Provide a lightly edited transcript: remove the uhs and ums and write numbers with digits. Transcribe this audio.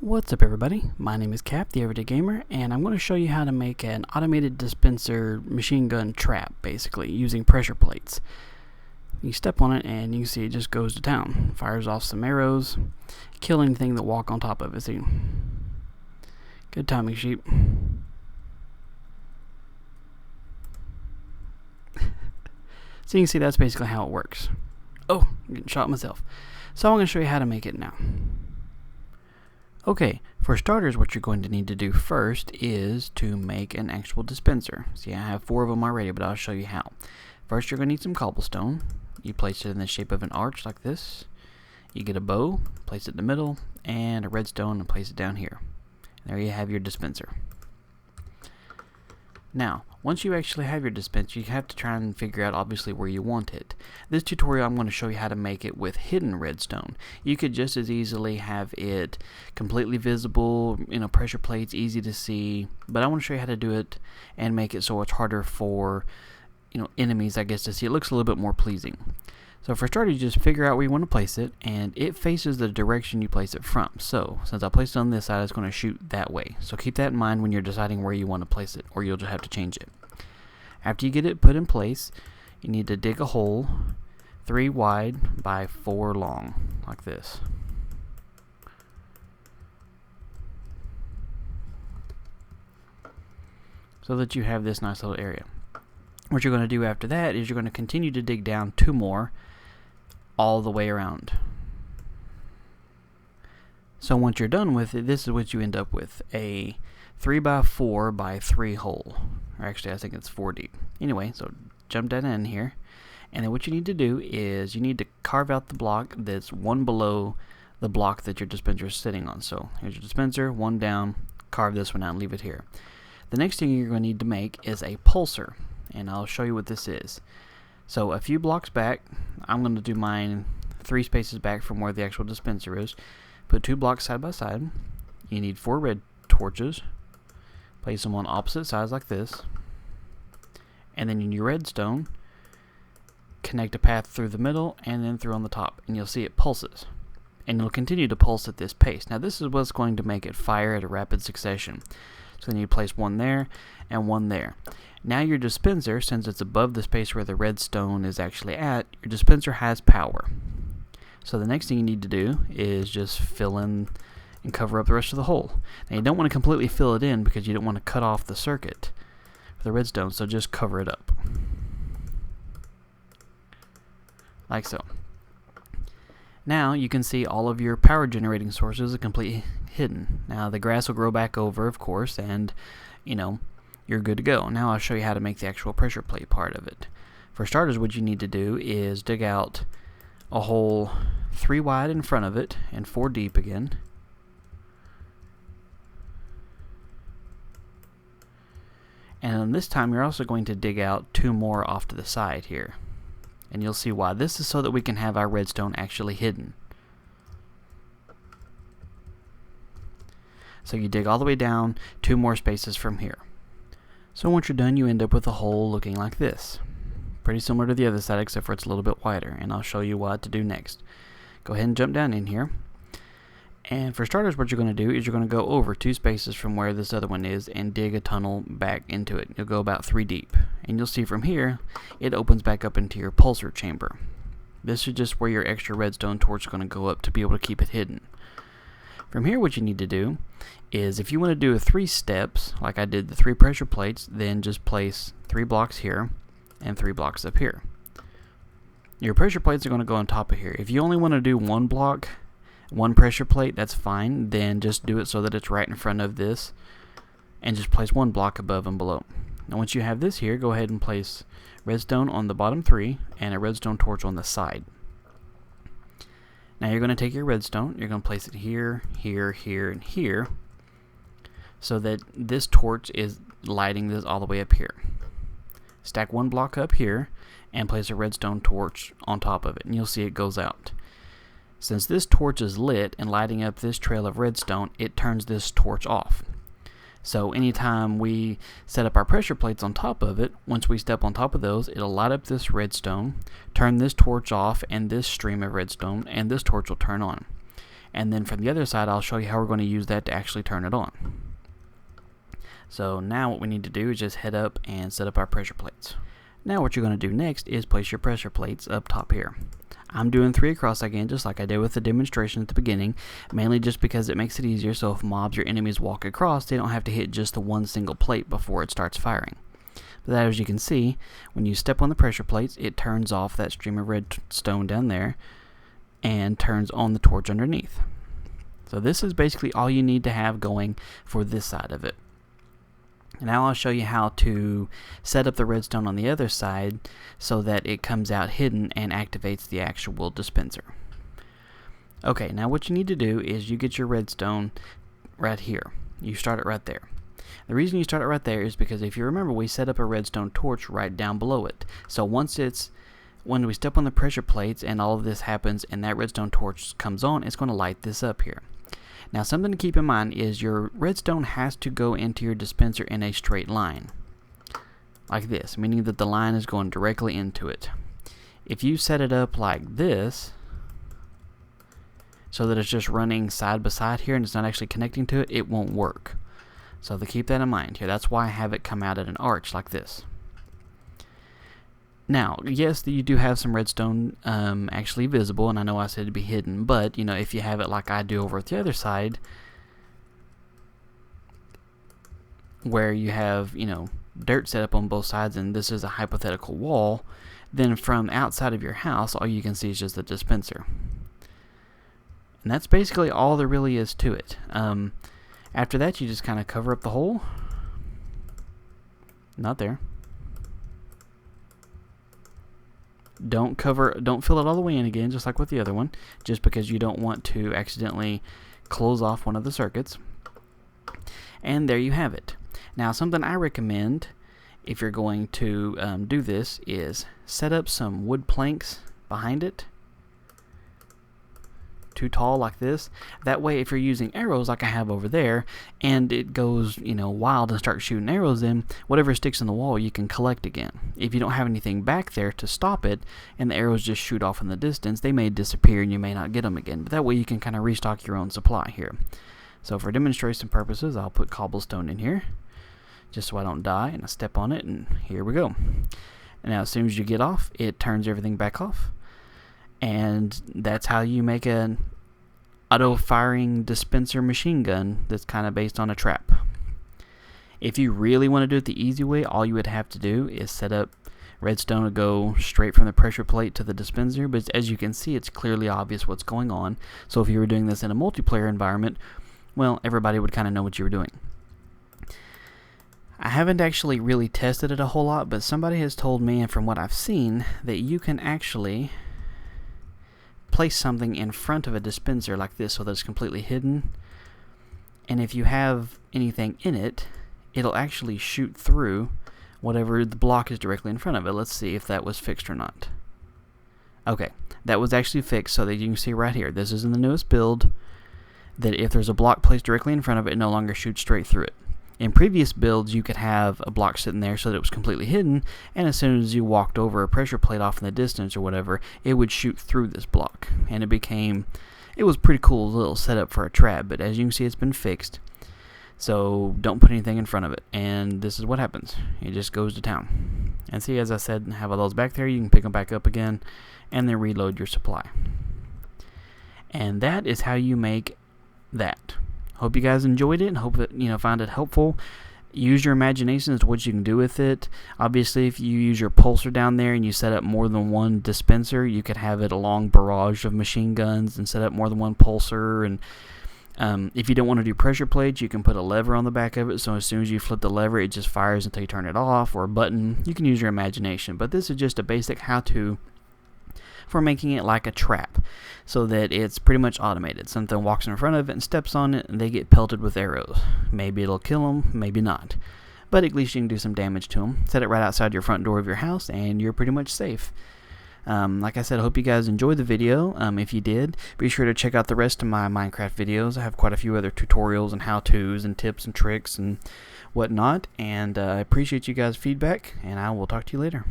What's up everybody, my name is Cap, the Everyday Gamer, and I'm going to show you how to make an automated dispenser machine gun trap, basically, using pressure plates. You step on it and you can see it just goes to town. Fires off some arrows, kill anything that walk on top of it. See? Good timing, sheep. So you can see that's basically how it works. Oh, I'm getting shot myself. So I'm going to show you how to make it now. Okay, for starters, what you're going to need to do first is to make an actual dispenser. See, I have 4 of them already, but I'll show you how. First, you're going to need some cobblestone. You place it in the shape of an arch like this. You get a bow, place it in the middle, and a redstone, and place it down here. There you have your dispenser. Now, once you actually have your dispenser, you have to try and figure out obviously where you want it. This tutorial I'm going to show you how to make it with hidden redstone. You could just as easily have it completely visible, pressure plates, easy to see, but I want to show you how to do it and make it so it's harder for enemies, I guess, to see. It looks a little bit more pleasing. So for starters, you just figure out where you want to place it, and it faces the direction you place it from. So since I placed it on this side, it's going to shoot that way. So keep that in mind when you're deciding where you want to place it, or you'll just have to change it. After you get it put in place, you need to dig a hole 3 wide by 4 long, like this. So that you have this nice little area. What you're going to do after that is you're going to continue to dig down 2 more all the way around. So once you're done with it, this is what you end up with: a 3 by 4 by 3 hole. Or actually, I think it's 4 deep. Anyway, so jump that in here. And then what you need to do is you need to carve out the block that's one below the block that your dispenser is sitting on. So here's your dispenser, 1 down, carve this one out and leave it here. The next thing you're going to need to make is a pulsar. And I'll show you what this is. So a few blocks back, I'm going to do mine 3 spaces back from where the actual dispenser is. Put 2 blocks side by side. You need 4 red torches. Place them on opposite sides like this. And then in your redstone, connect a path through the middle and then through on the top. And you'll see it pulses. And it'll continue to pulse at this pace. Now this is what's going to make it fire at a rapid succession. So then you place 1 there and 1 there. Now your dispenser, since it's above the space where the redstone is actually at, your dispenser has power. So the next thing you need to do is just fill in and cover up the rest of the hole. Now you don't want to completely fill it in because you don't want to cut off the circuit for the redstone, so just cover it up. Like so. Now you can see all of your power generating sources are completely hidden. Now the grass will grow back over, of course, and you're good to go. Now I'll show you how to make the actual pressure plate part of it. For starters, what you need to do is dig out a hole 3 wide in front of it and 4 deep again. And this time you're also going to dig out 2 more off to the side here. And you'll see why. This is so that we can have our redstone actually hidden. So you dig all the way down 2 more spaces from here. So once you're done, you end up with a hole looking like this. Pretty similar to the other side, except for it's a little bit wider, and I'll show you what to do next. Go ahead and jump down in here. And for starters, what you're going to do is you're going to go over 2 spaces from where this other one is and dig a tunnel back into it. You'll go about 3 deep. And you'll see from here, it opens back up into your pulsar chamber. This is just where your extra redstone torch is going to go up to be able to keep it hidden. From here, what you need to do is, if you want to do 3 steps, like I did the 3 pressure plates, then just place 3 blocks here and 3 blocks up here. Your pressure plates are going to go on top of here. If you only want to do 1 block, 1 pressure plate, that's fine. Then just do it so that it's right in front of this, and just place 1 block above and below. Now once you have this here, go ahead and place redstone on the bottom 3 and a redstone torch on the side. Now you're going to take your redstone, you're going to place it here, here, here, and here, so that this torch is lighting this all the way up here. Stack 1 block up here and place a redstone torch on top of it, and you'll see it goes out. Since this torch is lit and lighting up this trail of redstone, it turns this torch off. So anytime we set up our pressure plates on top of it, once we step on top of those, it'll light up this redstone, turn this torch off and this stream of redstone, and this torch will turn on. And then from the other side, I'll show you how we're going to use that to actually turn it on. So now what we need to do is just head up and set up our pressure plates. Now what you're going to do next is place your pressure plates up top here. I'm doing 3 across again, just like I did with the demonstration at the beginning, mainly just because it makes it easier so if mobs or enemies walk across, they don't have to hit just the one single plate before it starts firing. But as you can see, when you step on the pressure plates, it turns off that stream of redstone down there and turns on the torch underneath. So this is basically all you need to have going for this side of it. Now I'll show you how to set up the redstone on the other side so that it comes out hidden and activates the actual dispenser. Okay, now what you need to do is you get your redstone right here. You start it right there. The reason you start it right there is because if you remember, we set up a redstone torch right down below it. So when we step on the pressure plates and all of this happens and that redstone torch comes on, it's going to light this up here. Now something to keep in mind is your redstone has to go into your dispenser in a straight line. Like this, meaning that the line is going directly into it. If you set it up like this, so that it's just running side by side here and it's not actually connecting to it, it won't work. So to keep that in mind here, that's why I have it come out at an arch like this. Now, yes, you do have some redstone actually visible, and I know I said to be hidden, but you know, if you have it like I do over at the other side, where you have, you know, dirt set up on both sides, and this is a hypothetical wall, then from outside of your house, all you can see is just the dispenser. And that's basically all there really is to it. After that, you just kind of cover up the hole. Not there. Don't fill it all the way in again, just like with the other one, just because you don't want to accidentally close off one of the circuits. And there you have it. Now, something I recommend if you're going to do this is set up some wood planks behind it, too tall like this. That way, if you're using arrows like I have over there, and it goes, you know, wild and starts shooting arrows in, whatever sticks in the wall you can collect again. If you don't have anything back there to stop it, and the arrows just shoot off in the distance, they may disappear and you may not get them again. But that way you can kind of restock your own supply here. So for demonstration purposes, I'll put cobblestone in here, just so I don't die, and I step on it, and here we go. And now as soon as you get off, it turns everything back off. And that's how you make an auto-firing dispenser machine gun that's kind of based on a trap. If you really want to do it the easy way, all you would have to do is set up redstone to go straight from the pressure plate to the dispenser, but as you can see, it's clearly obvious what's going on. So if you were doing this in a multiplayer environment, well, everybody would kind of know what you were doing. I haven't actually really tested it a whole lot, but somebody has told me, and from what I've seen, that you can actually place something in front of a dispenser like this so that it's completely hidden, and if you have anything in it, it'll actually shoot through whatever the block is directly in front of it. Let's see if that was fixed or not. Okay, that was actually fixed, so that you can see right here, this is in the newest build, that if there's a block placed directly in front of it, it no longer shoots straight through it. In previous builds, you could have a block sitting there so that it was completely hidden, and as soon as you walked over a pressure plate off in the distance or whatever, it would shoot through this block. And it was pretty cool little setup for a trap, but as you can see, it's been fixed. So don't put anything in front of it, and this is what happens. It just goes to town. And see, as I said, have all those back there, you can pick them back up again, and then reload your supply. And that is how you make that. Hope you guys enjoyed it, and hope that found it helpful. Use your imagination as to what you can do with it. Obviously, if you use your pulsar down there and you set up more than one dispenser, you could have it a long barrage of machine guns and set up more than one pulsar. And if you don't want to do pressure plates, you can put a lever on the back of it, so as soon as you flip the lever, it just fires until you turn it off, or a button. You can use your imagination, but this is just a basic how-to for making it like a trap, so that it's pretty much automated. Something walks in front of it and steps on it, and they get pelted with arrows. Maybe it'll kill them, maybe not. But at least you can do some damage to them. Set it right outside your front door of your house, and you're pretty much safe. Like I said, I hope you guys enjoyed the video. If you did, be sure to check out the rest of my Minecraft videos. I have quite a few other tutorials and how-tos and tips and tricks and whatnot. And I appreciate you guys' feedback, and I will talk to you later.